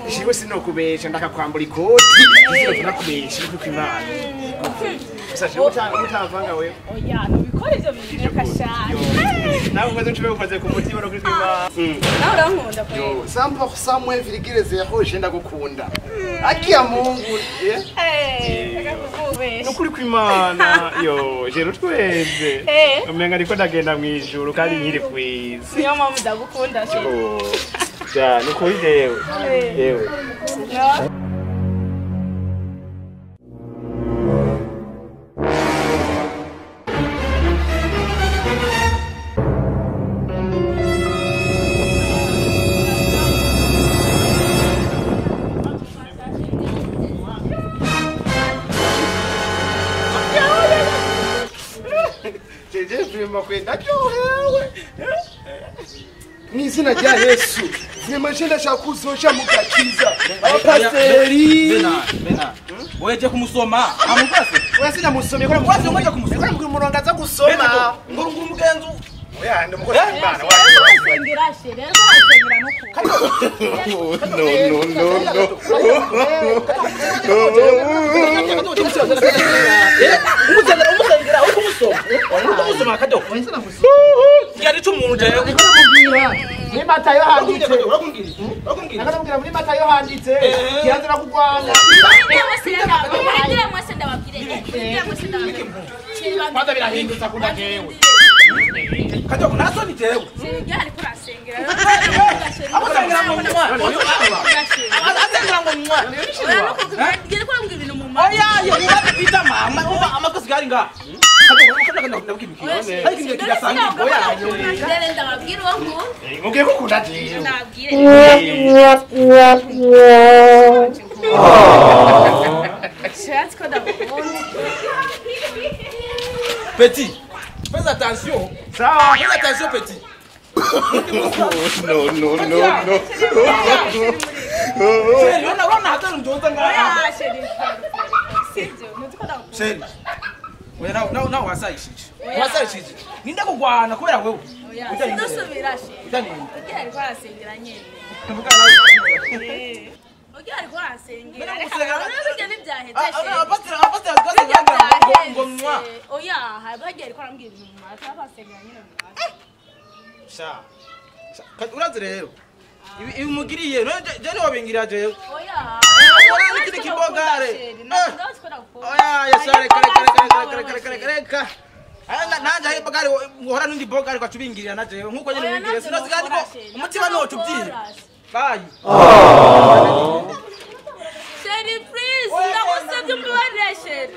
Shiwe sinokubesha ndakakwambura ikoti. Sinokuna kubesha kuko Imana. Sasa utavanga wewe. Oya, nubikora ivyo bintu kashana. Nawe umaze ucibe ukoze ku mutima no kuri Imana. Nawe urankunda kwa. Yo, 100% moins virgule 0 je ndagukunda. Akia Mungu. Nukuri kw'Imana. Yo, je rutweze. Umenga ndiko ndagenda mwijuru kandi nkiri kwisi. Niyo mpamvu ndagukunda se. Ja, nukuri dewe. Yewe. Jeje vrema kwenda cyohewe. Mwizina rya Yesu. Vrema nshenda shakuzosha mugakiza. Abapasteri. Bena. Weje kumusoma. Amupase. Wesina musomye ko Waje ngoja kumusoma. Ko murongo aza gusoma. Nguru umugenzu. Oya ndo mukozi Imana wa. Sengera shere, rero basengera Kato kunaso ni tewe. Sengera ariko rasengera. Amusengera mu mwa. Asengera mu mwa. Ngire ko ngira ibintu mu mwa. Oya, yo bita mama. Uba amakosi gari nga. Kato ndabukibiki. Ariko ngiye kigasanga oya. Ngire ndababwira wangu. Mugiye gukunda je. Nabwire. Chat ko ndabukunda. Petit. Fais attention. Sawa. Fais attention petit. No. Sheri, wana hata ndoza nga. Oya, sheri. Sivyo, mutiko ndabukunda. Sheri. Oya na wasayishije. Wasayishije. Ninde kugwana kubera wewe. Oya, ndasubira sheri. Utani. Oya, ariko arasengera nyene. Mvuga nawe. Oya, ariko arasengera. Mbona gusengera? Nabigeze n'ibyaheze sheri. Apatira ngo mwa. Oya, habagiye ariko arambwira ibintu mu mata basengera nyene mu mata. Sha. Urazi rero. Ibi mugiriye no je ni wabingira je. Oya. Ora nikiri kibogare. Oya, yashare kare. Nanje ayi bogare ngora nundi bogare kwa tubingirira naje nkuko nyene bingire sinozigani ko umutima no tubyiye. Bye. Sheri please, ndagusabye mbibareshe.